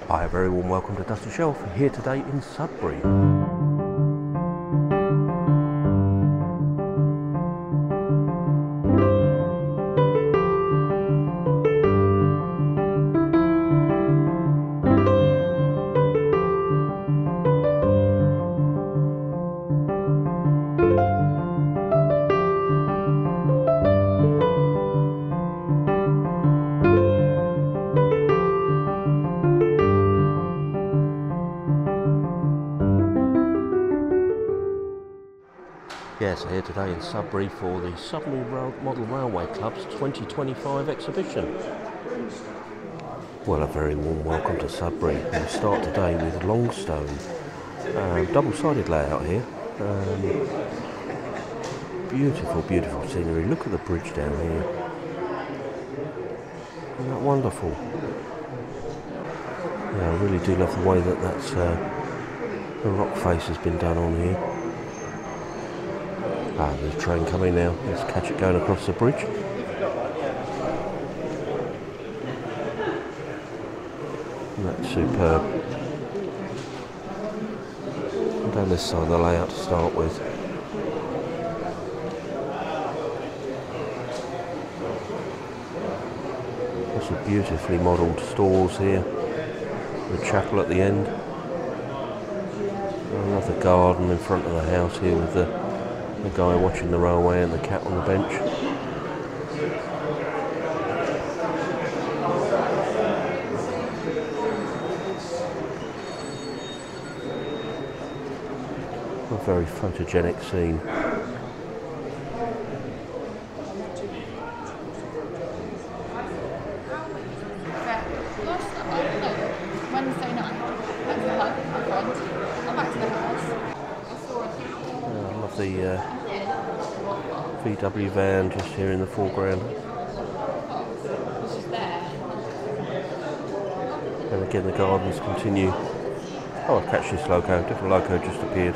Hi, a very warm welcome to Dusty Shelf, here today in Sudbury. Yes, here today in Sudbury for the Sudbury Model Railway Club's 2025 exhibition. Well, a very warm welcome to Sudbury. We'll start today with Longstone. Double-sided layout here. Beautiful, beautiful scenery. Look at the bridge down here. Isn't that wonderful? Yeah, I really do love the way that the rock face has been done on here. There's a train coming now. Let's catch it going across the bridge. And that's superb. And down this side of the layout to start with. Lots of beautifully modelled stalls here. The chapel at the end. Another garden in front of the house here with the guy watching the railway and the cat on the bench. A very photogenic scene. Wednesday night, back to the hub, my friend. I'm back to the house. I love the VW van just here in the foreground. And again the gardens continue. Oh, I'll catch this loco, different loco just appeared.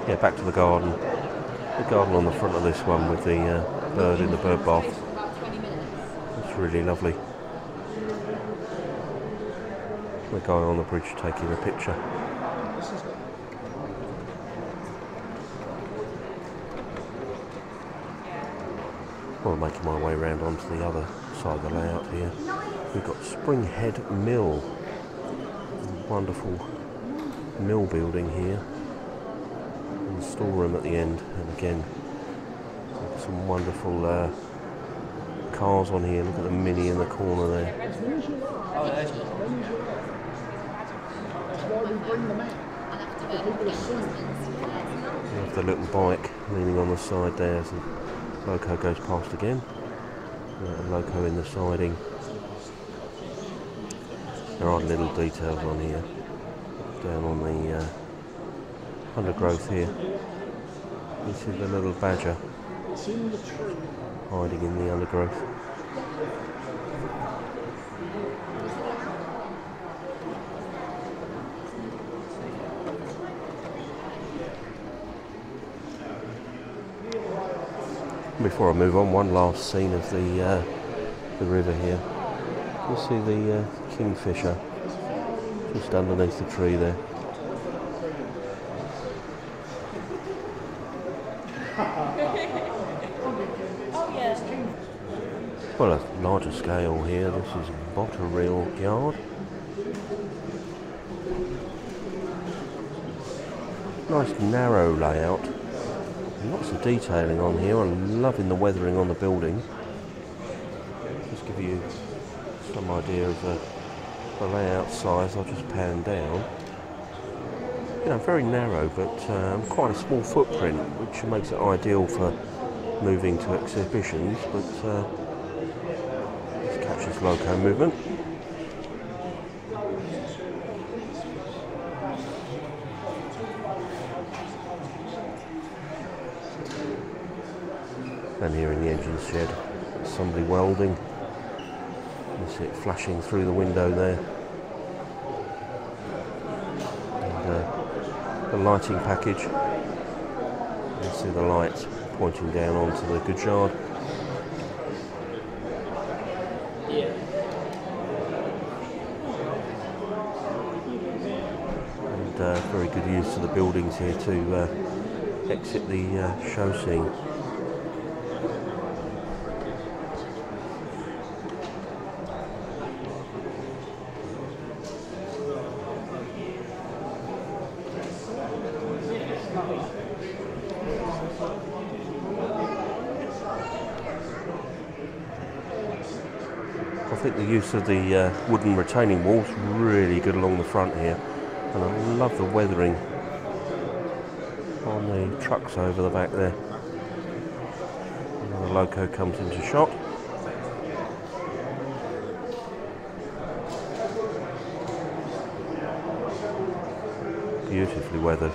Yeah, back to the garden. The garden on the front of this one with the bird in the bird bath. It's really lovely. The guy on the bridge taking a picture. Well, making my way around onto the other side of the layout here. We've got Springhead Mill. Wonderful mill building here. And the storeroom at the end. And again, some wonderful cars on here. Look at the Mini in the corner there. There's the little bike leaning on the side there as the loco goes past again. A loco in the siding. There are little details on here. Down on the undergrowth here. You see the little badger hiding in the undergrowth. Before I move on, one last scene of the river here. You see the kingfisher just underneath the tree there. Well, a larger scale here. This is Botterill Yard. Nice narrow layout. Lots of detailing on here. I'm loving the weathering on the building. Just give you some idea of the layout size. I'll just pan down. You know, very narrow, but quite a small footprint, which makes it ideal for moving to exhibitions. But let's catch this loco movement. And here in the engine shed, somebody welding. You see it flashing through the window there. And the lighting package. You see the lights pointing down onto the goods yard. very good use of the buildings here to exit the show scene. I think the use of the wooden retaining walls really good along the front here, and I love the weathering on the trucks over the back there. Another loco comes into shot. Beautifully weathered.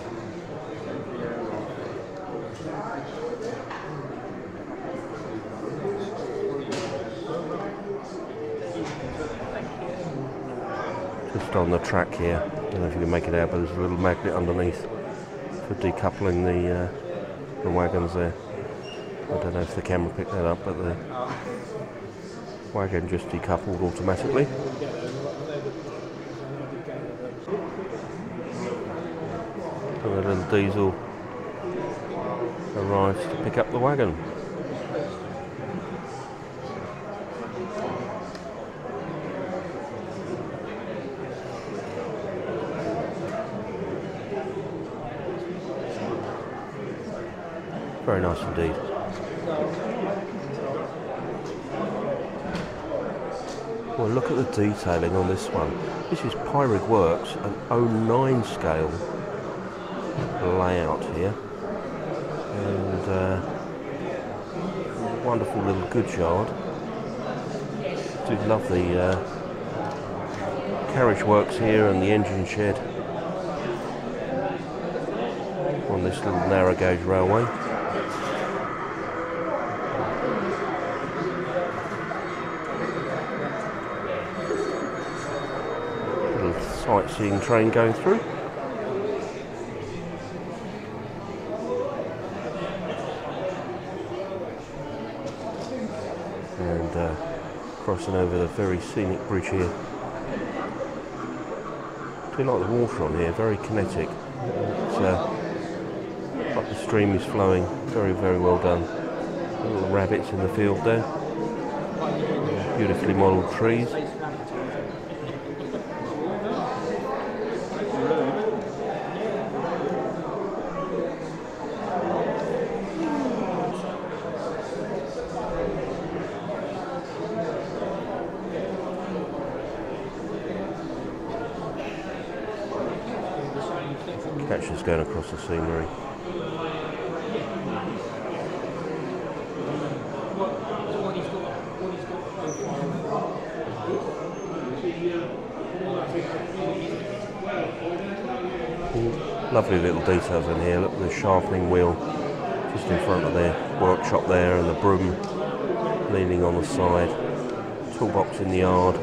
Just on the track here, I don't know if you can make it out, but there's a little magnet underneath for decoupling the wagons there. I don't know if the camera picked that up, but the wagon just decoupled automatically. And the little diesel arrives to pick up the wagon. Very nice indeed. Well, look at the detailing on this one. This is Pyrig Works, an 09 scale layout here, and wonderful little goods yard. Do love the carriage works here and the engine shed on this little narrow gauge railway. Sightseeing train going through. And crossing over the very scenic bridge here. I do like the water on here, very kinetic. It's like the stream is flowing, very, very well done. Little rabbits in the field there. Beautifully modelled trees. Catchers going across the scenery. Lovely little details in here. Look at the sharpening wheel just in front of their workshop there, and the broom leaning on the side. Toolbox in the yard.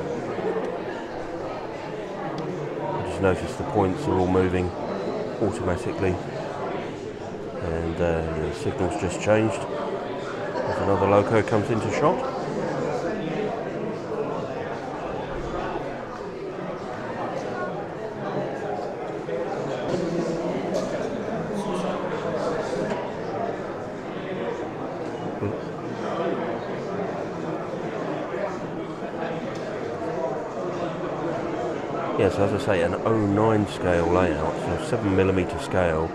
I just noticed the points are all moving automatically, and the signal's just changed as another loco comes into shot. Yes, as I say, an 09 scale layout, so 7mm scale,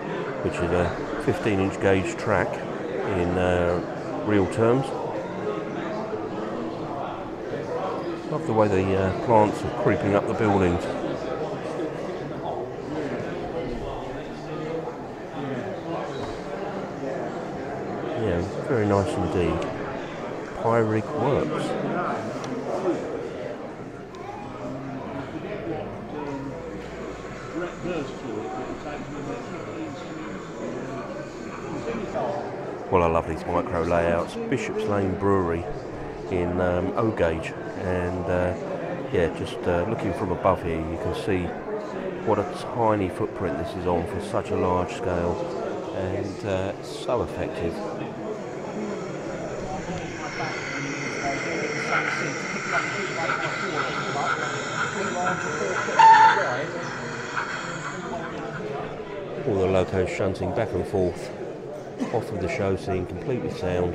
which is a 15-inch gauge track in real terms. Love the way the plants are creeping up the buildings. Yeah, very nice indeed. Pyrig Works. Well, I love these micro layouts. Bishop's Lane Brewery in O gauge, and yeah, just looking from above here, you can see what a tiny footprint this is on for such a large scale, and so effective. All the locos shunting back and forth off of the show scene, completely sound.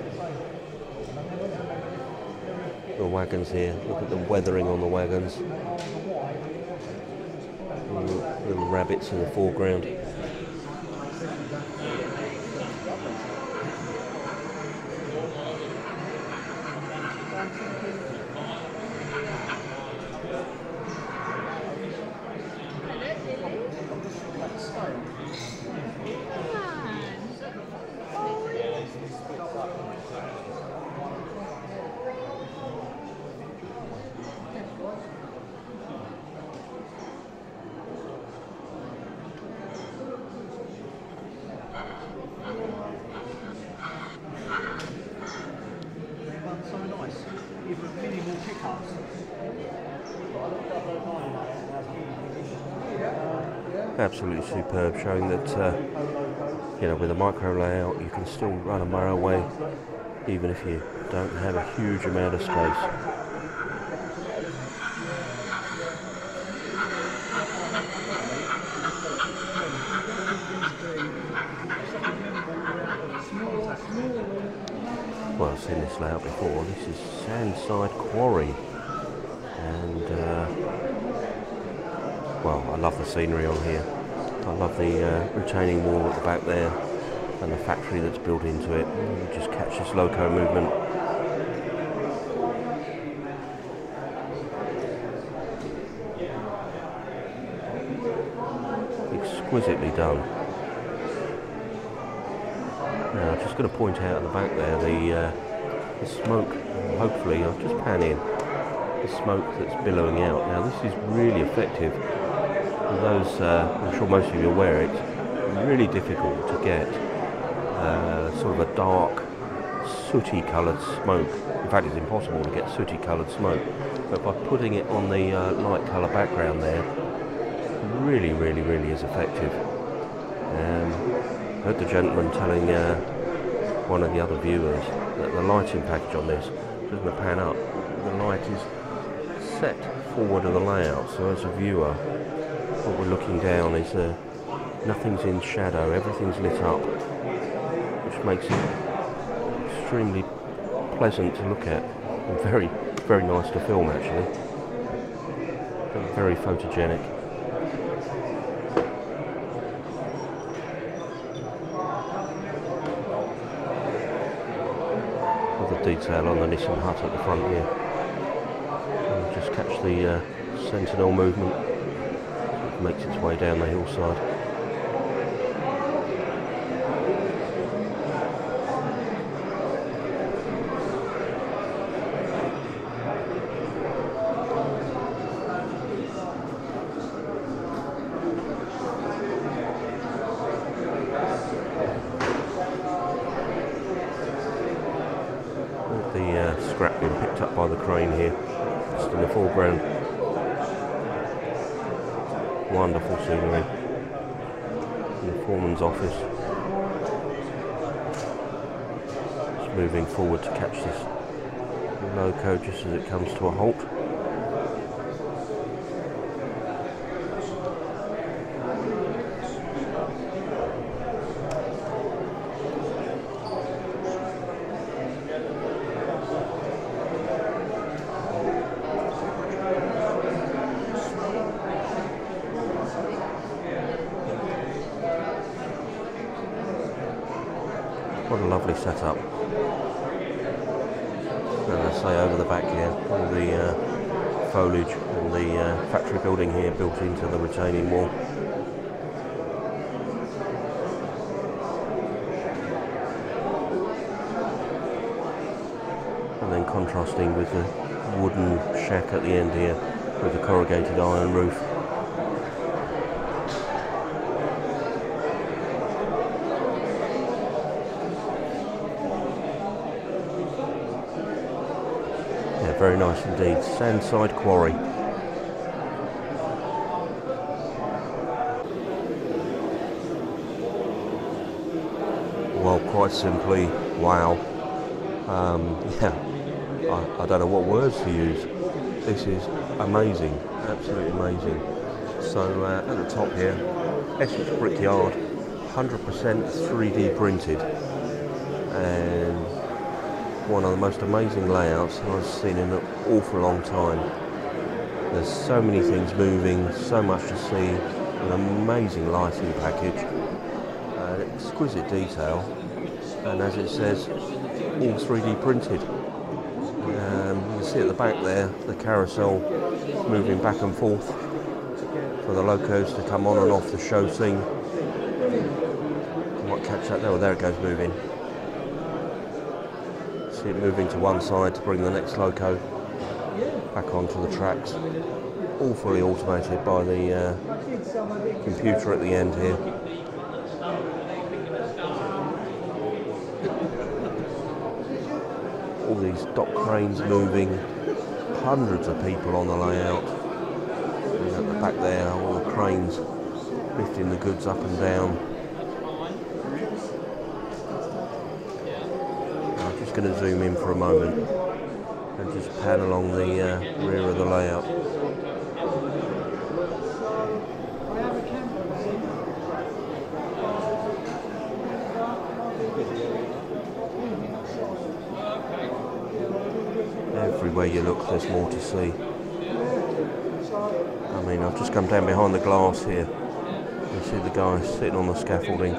The wagons here, look at the weathering on the wagons. Little rabbits in the foreground. Absolutely superb, showing that with a micro layout you can still run a motorway even if you don't have a huge amount of space. Well, I've seen this layout before. This is Sandside Quarry, and well, I love the scenery on here. I love the retaining wall at the back there and the factory that's built into it. You just catch this loco movement. Exquisitely done. Now, I'm just going to point out at the back there the smoke. Hopefully, I'll just pan in the smoke that's billowing out. Now, this is really effective. For those, I'm sure most of you are aware, it's really difficult to get sort of a dark, sooty coloured smoke. In fact, it's impossible to get sooty coloured smoke. But by putting it on the light colour background there, really is effective. I heard the gentleman telling one of the other viewers that the lighting package on this, just going to pan up, the light is set forward of the layout, so as a viewer what we're looking down is nothing's in shadow, everything's lit up, which makes it extremely pleasant to look at and very nice to film actually. Very photogenic. With the detail on the Nissan hut at the front here. And just catch the Sentinel movement. It makes its way down the hillside. The scrap being picked up by the crane here, just in the foreground. Wonderful scenery. In the foreman's office. Just moving forward to catch this loco just as it comes to a halt. What a lovely setup. And I say over the back here, all the foliage and the factory building here built into the retaining wall. And then contrasting with the wooden shack at the end here with the corrugated iron roof. Very nice indeed. Sandside Quarry. Well, quite simply, wow. I don't know what words to use. This is amazing, absolutely amazing. So at the top here, Essex Brickyard, 100% 3D printed, and one of the most amazing layouts I've seen in an awful long time. There's so many things moving, so much to see, an amazing lighting package, exquisite detail, and as it says, all 3D printed. You can see at the back there the carousel moving back and forth for the locos to come on and off the show scene. You might catch that there. Oh, there it goes moving. See it moving to one side to bring the next loco back onto the tracks. All fully automated by the computer at the end here. All these dock cranes moving, hundreds of people on the layout. And at the back there, all the cranes lifting the goods up and down. I'm just going to zoom in for a moment and just pan along the rear of the layout. Everywhere you look, there's more to see. I mean, I've just come down behind the glass here. You see the guy sitting on the scaffolding.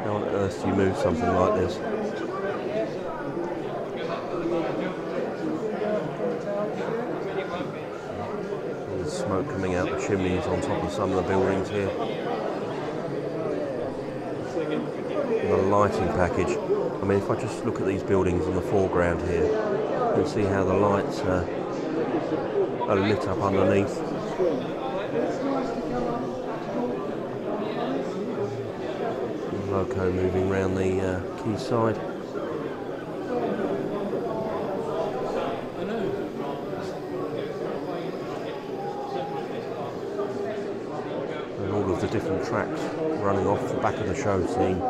How on earth do you move something like this? There's smoke coming out the chimneys on top of some of the buildings here. The lighting package. I mean, if I just look at these buildings in the foreground here, you can see how the lights are lit up underneath. The loco moving round the quayside. And all of the different tracks running off the back of the show scene.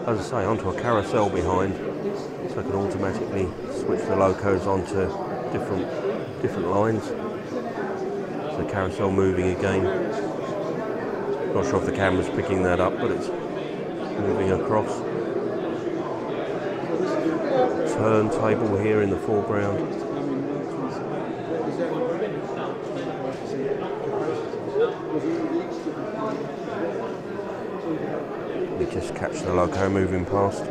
As I say, onto a carousel behind, so I can automatically switch the locos onto different lines. So the carousel moving again. Not sure if the camera's picking that up, but it's moving across. Turntable here in the foreground. We just catch the loco moving past.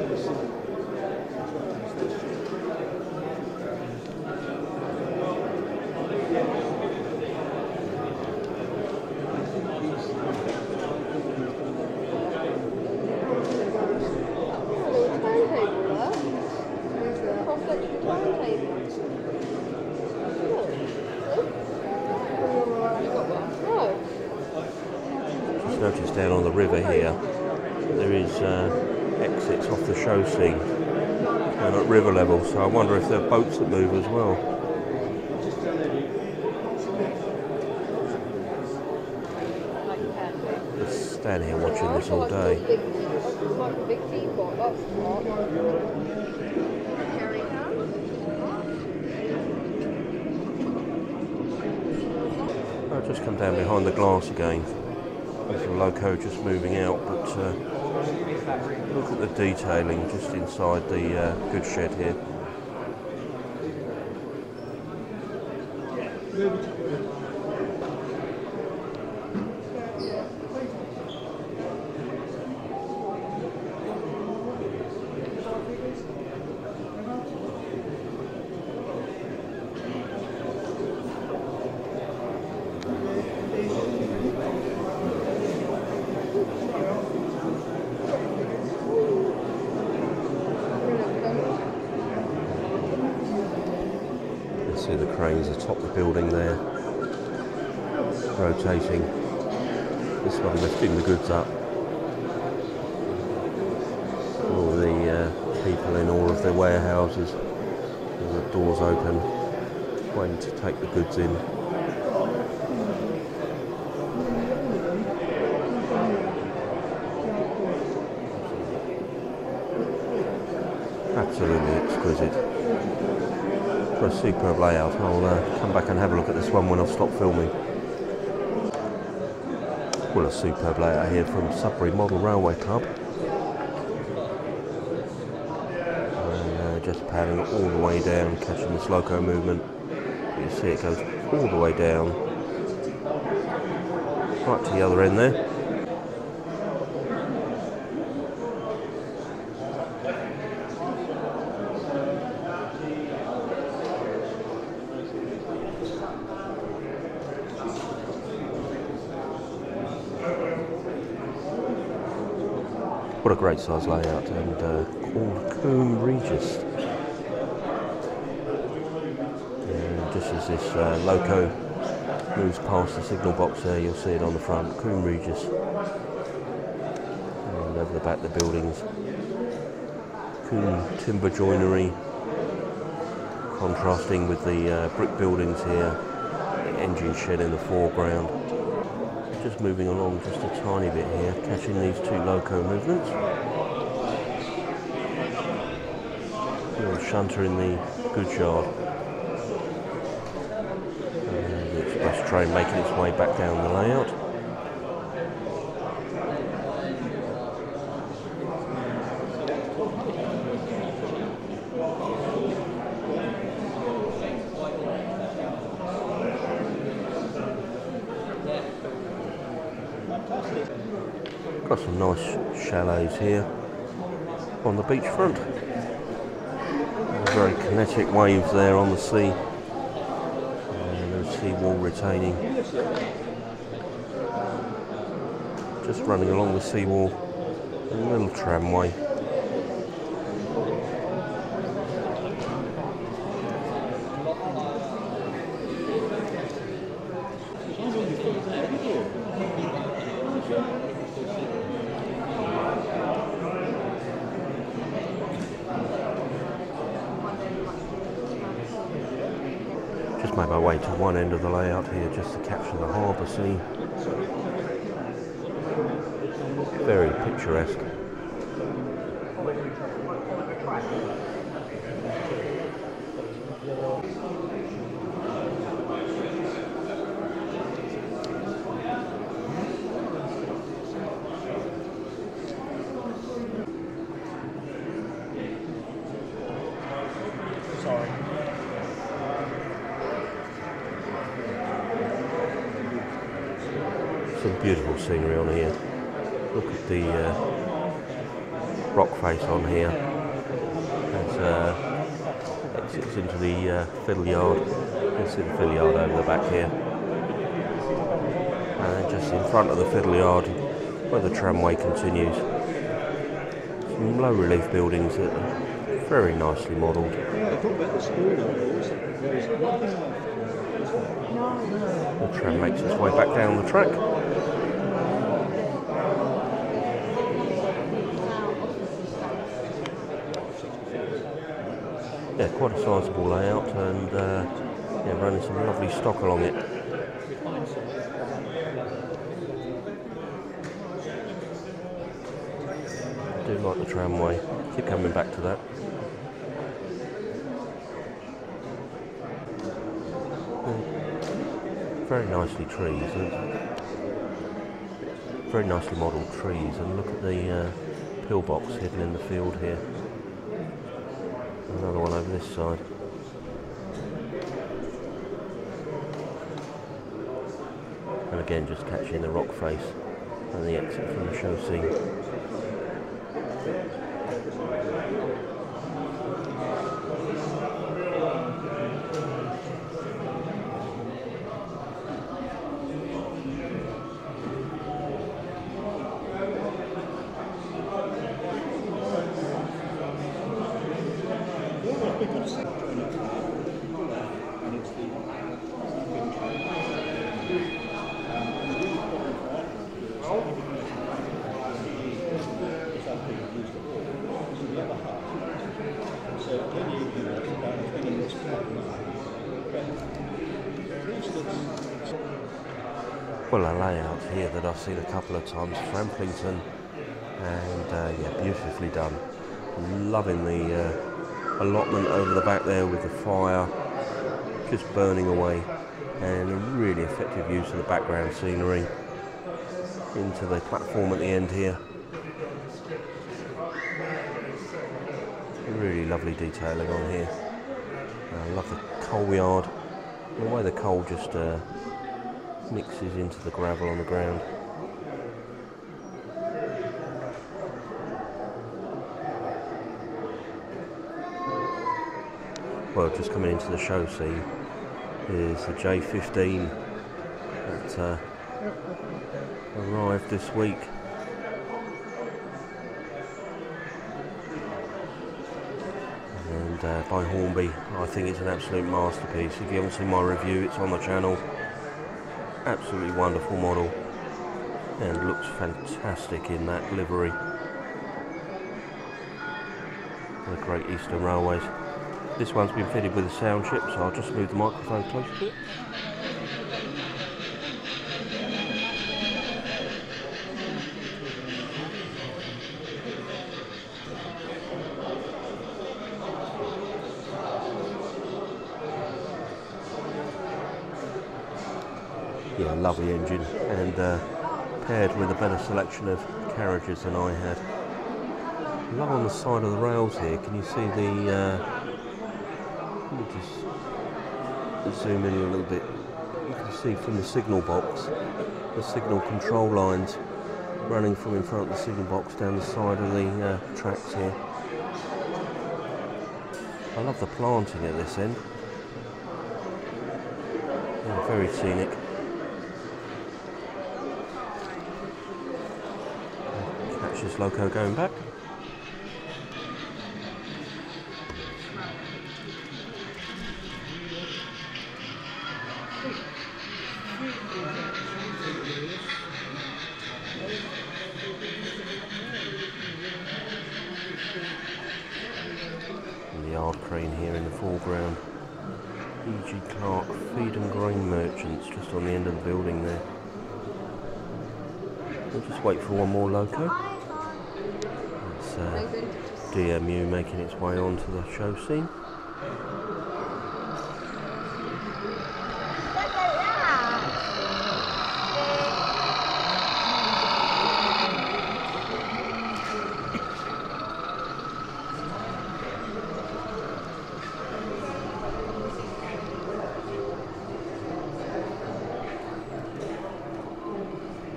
Just noticed down on the river here, there is exits off the show scene and at river level, so I wonder if there are boats that move as well. Just stand here watching this all day. I've just come down behind the glass again. There's a loco just moving out, but look at the detailing just inside the goods shed here. See the cranes atop the building there, rotating. This one lifting the goods up. All the people in all of their warehouses, with the doors open, waiting to take the goods in. Absolutely exquisite. For a superb layout. I'll come back and have a look at this one when I've stopped filming. Well, a superb layout here from Sudbury Model Railway Club. And just panning all the way down, catching this loco movement. You see it goes all the way down, right to the other end there. What a great size layout, and called Coombe Regis. And just as this loco moves past the signal box there, you'll see it on the front, Coombe Regis. And over the back the buildings, Coombe timber joinery, contrasting with the brick buildings here, the engine shed in the foreground. Just moving along just a tiny bit here, catching these two loco movements. Little shunter in the goods yard. And the express train making its way back down the layout. Got some nice chalets here on the beachfront. Very kinetic waves there on the sea. And the seawall retaining. Just running along the seawall, a little tramway. Just made my way to one end of the layout here just to capture the harbour scene. Very picturesque. Sorry. Some beautiful scenery on here. Look at the rock face on here as exits into the fiddle yard. You can see the fiddle yard over the back here. And just in front of the fiddle yard where the tramway continues. Some low relief buildings that are very nicely modelled. The tram makes its way back down the track. Yeah, quite a sizable layout, and yeah, running some lovely stock along it. I do like the tramway. Keep coming back to that. Very nicely trees, and very nicely modelled trees, and look at the pillbox hidden in the field here. Another one over this side. And again just catching the rock face and the exit from the show scene. Well, a layout here that I've seen a couple of times, Framplington, and yeah, beautifully done. Loving the allotment over the back there with the fire just burning away, and a really effective use of the background scenery. into the platform at the end here. Really lovely detailing on here. I love the coal yard, the way the coal just mixes into the gravel on the ground. Well, just coming into the show scene is the J15 that arrived this week. And by Hornby, I think it's an absolute masterpiece. If you haven't seen my review, it's on the channel. Absolutely wonderful model and looks fantastic in that livery. The Great Eastern Railways. This one's been fitted with a sound chip, so I'll just move the microphone closer to it. Yeah, lovely engine, and paired with a better selection of carriages than I had. Along on the side of the rails here, can you see the let me just zoom in a little bit. You can see from the signal box, the signal control lines running from in front of the signal box down the side of the tracks here. I love the planting at this end. Yeah, very scenic. Catch this loco going back. And the yard crane here in the foreground. E.G. Clark Feed and Grain Merchants just on the end of the building there. We'll just wait for one more loco. That's DMU making its way onto the show scene.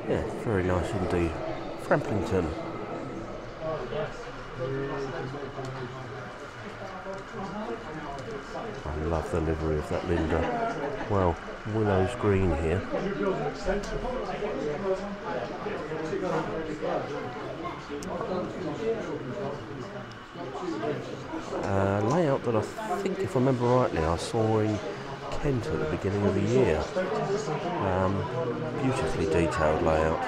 Yeah, very nice indeed. Framplington. I love the livery of that Linda. Well, Willow's Green here. Layout that I think, if I remember rightly, I saw in Kent at the beginning of the year. Beautifully detailed layout.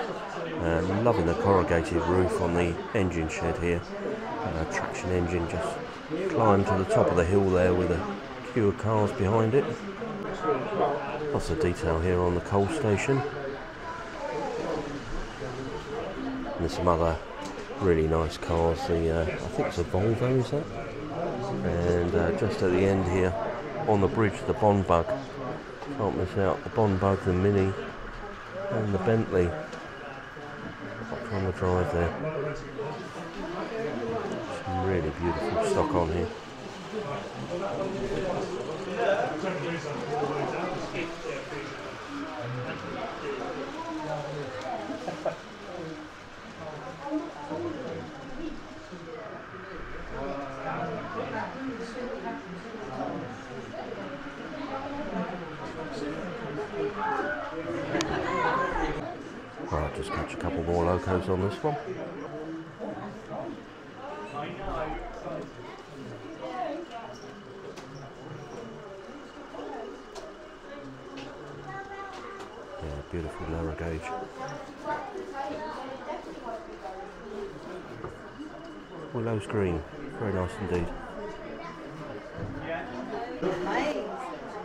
Loving the corrugated roof on the engine shed here. Traction engine just climbed to the top of the hill there with a queue of cars behind it. Lots of detail here on the coal station. And there's some other really nice cars. I think it's a Volvo, is that? And just at the end here, on the bridge, the Bond Bug. Can't miss out the Bond Bug, the Mini, and the Bentley up on the drive there. Some really beautiful stock on here. I'll just catch a couple more locos on this one. Yeah, beautiful lower gauge. Willow's Green, very nice indeed.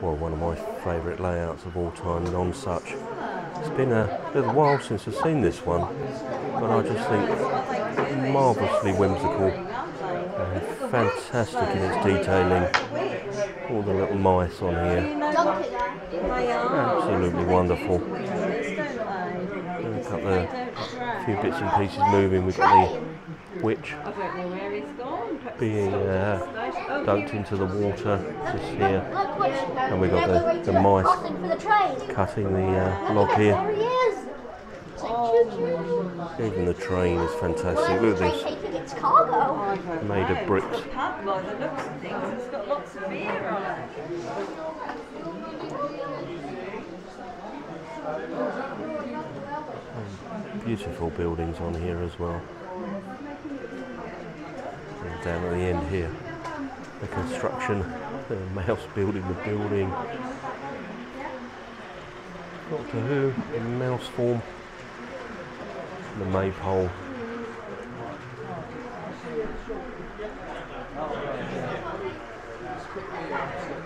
Well, one of my favourite layouts of all time, Non-Such. It's been a little while since I've seen this one, but I just think marvellously whimsical and fantastic in its detailing. All the little mice on here, absolutely wonderful. A couple of few bits and pieces moving. We've got the witch being dunked into the water just here, and we've got the mice cutting the log here. Even the train is fantastic. Look at this, made of bricks. Beautiful buildings on here as well. And down at the end here, the construction, the mouse building the building. Doctor Who in mouse form. The maypole.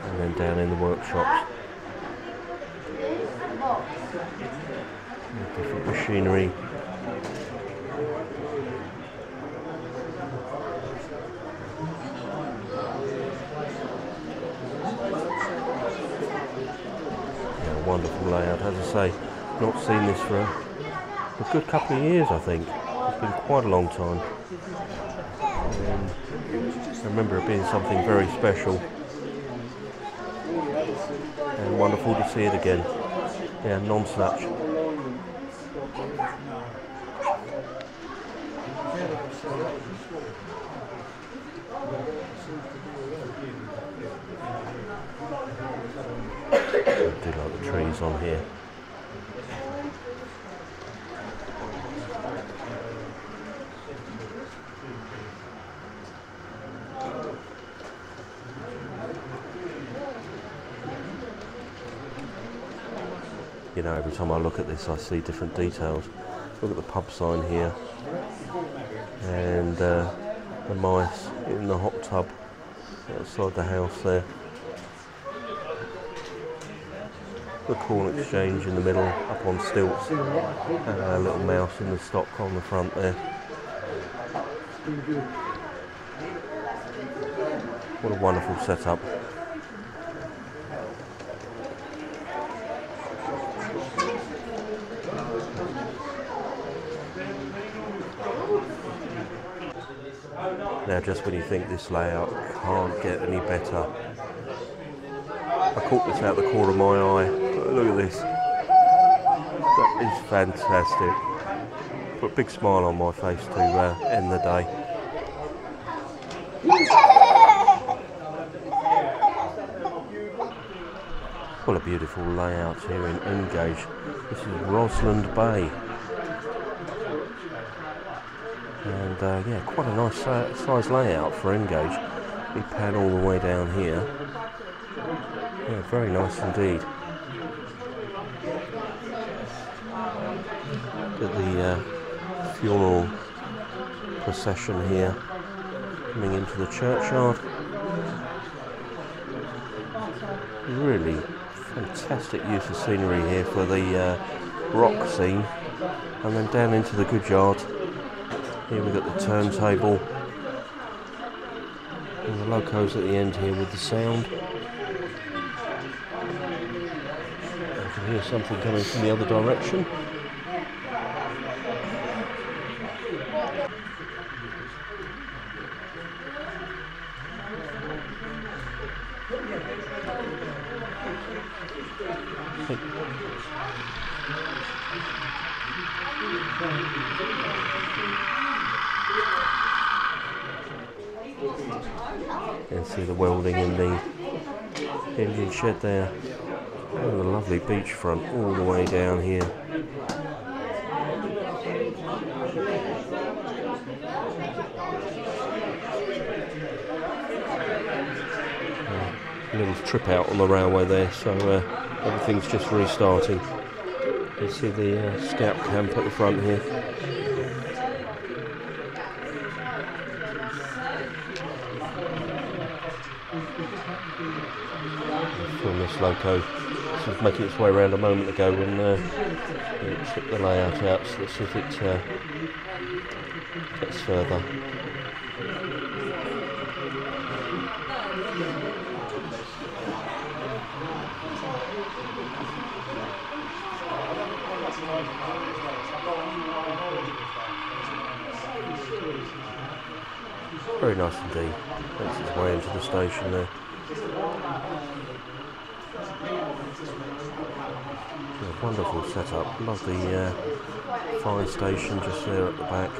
And then down in the workshops. Different machinery. Yeah, wonderful layout. As I say, not seen this for a good couple of years, I think. It's been quite a long time. And I remember it being something very special. And wonderful to see it again. Yeah, non-such. I do like the trees on here. You know, every time I look at this I see different details. Look at the pub sign here, and the mice in the hot tub outside the house there. The corn exchange in the middle, up on stilts, and a little mouse in the stock on the front there. What a wonderful setup. Now, just when you think this layout can't get any better, I caught this out the corner of my eye. Look at this. That is fantastic. Put a big smile on my face to end the day. What a beautiful layout here in Engage. This is Roslyn Bay. And yeah, quite a nice size layout for Engage. Big pan all the way down here. Yeah, very nice indeed. Got the funeral procession here coming into the churchyard. Really fantastic use of scenery here for the rock scene. And then down into the goods yard. Here we've got the turntable, and the locos at the end here with the sound. I can hear something coming from the other direction. And see the welding in the engine shed there. And the lovely beachfront all the way down here. A little trip out on the railway there, so everything's just restarting. You see the scout camp at the front here. From this loco, this was making its way around a moment ago when it took the layout out, so let's see if it gets further. Very nice indeed. Makes its way into the station there. Yeah, wonderful setup. Love the fire station just there at the back.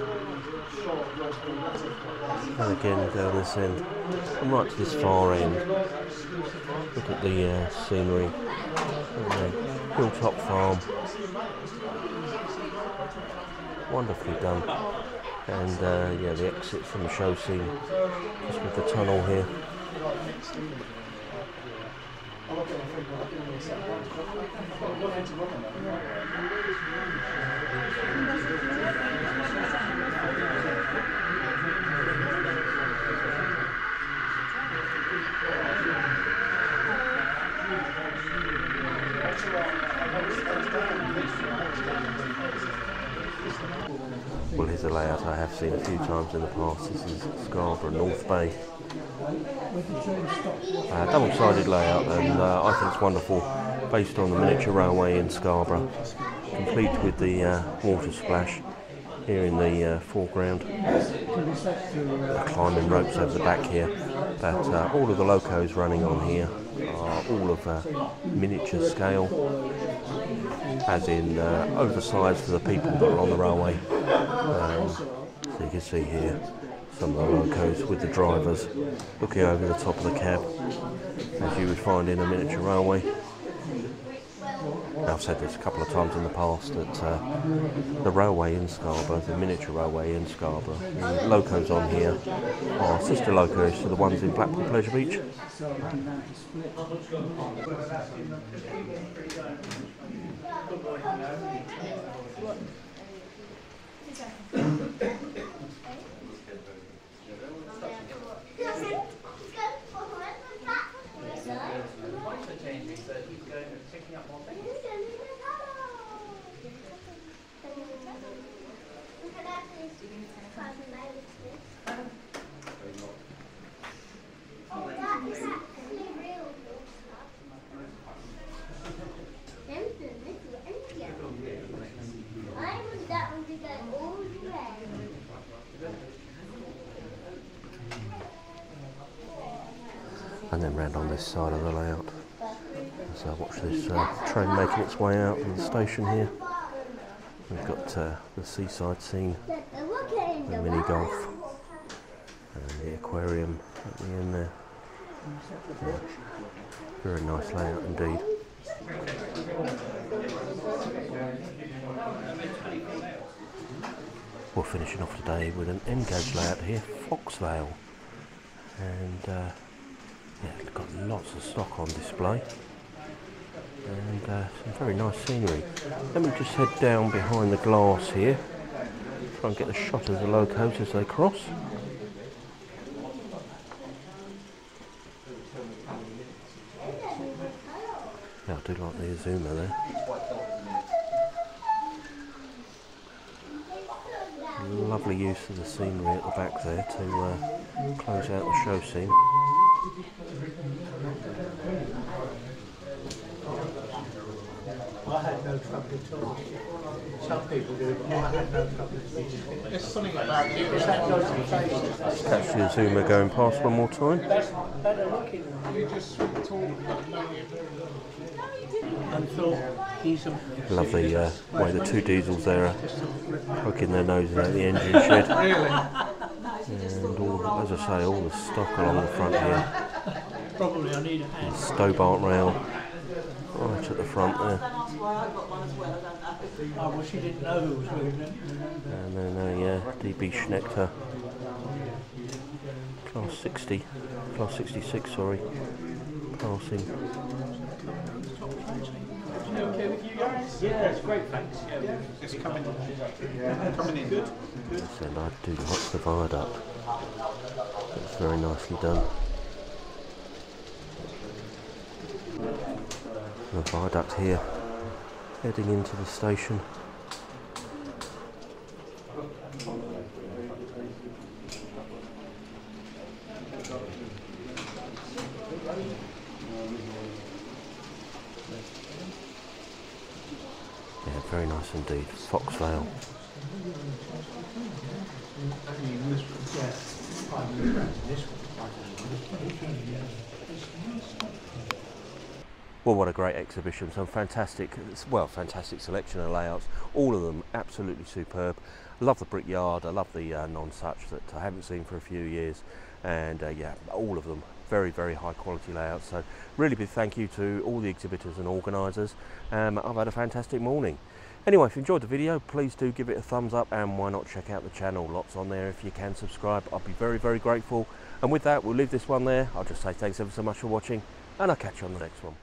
And again down this end. And right to this far end. Look at the scenery. Hilltop Farm. Wonderfully done. And yeah, the exit from the show scene, just with the tunnel here. Well, here's a layout I have seen a few times in the past. This is Scarborough North Bay. Double-sided layout, and I think it's wonderful, based on the miniature railway in Scarborough, complete with the water splash here in the foreground. The climbing ropes over the back here, but all of the locos running on here are all of miniature scale, as in oversized for the people that are on the railway. So you can see here some of the locos with the drivers looking over the top of the cab, as you would find in a miniature railway. I've said this a couple of times in the past that the railway in Scarborough, the miniature railway in Scarborough, the locos on here are sister locos to the ones in Blackpool Pleasure Beach. And then round on this side of the layout. So watch this train making its way out from the station here. We've got the seaside scene, the mini golf, and the aquarium at the end there. Yeah. Very nice layout indeed. We're finishing off today with an N-gauge layout here, Foxvale, and yeah, it's got lots of stock on display and some very nice scenery. Let me just head down behind the glass here, try and get a shot of the locos as they cross. Yeah, I do like the Azuma there. Lovely use of the scenery at the back there to close out the show scene. I had no trouble at all. Some people do, but I had no trouble at all. There's something about you. Is that notification? Catch the Azuma going past one more time. That's better looking. You just talk and thought he's a Lovely way the two diesels there are poking their noses out the engine shed. And all, as I say, all the stock along the front here. Probably I need a hand. Stobart rail right at the front there. Oh, well, she didn't know who was moving it. And then a DB Schnechter Class 60, Class 66, sorry, passing. Okay with you guys? Yeah, it's great, thanks. Yeah, it's coming in good. And I do like the viaduct. It's very nicely done. The viaduct here, heading into the station. Yeah, very nice indeed. Foxvale. Well, what a great exhibition. Some fantastic, well, fantastic selection of layouts. All of them absolutely superb. I love the Brickyard. I love the non-such that I haven't seen for a few years. And yeah, all of them very, very high quality layouts. So really big thank you to all the exhibitors and organisers. I've had a fantastic morning. Anyway, if you enjoyed the video, please do give it a thumbs up, and why not check out the channel. Lots on there. If you can subscribe, I'll be very, very grateful. And with that, we'll leave this one there. I'll just say thanks ever so much for watching, and I'll catch you on the next one.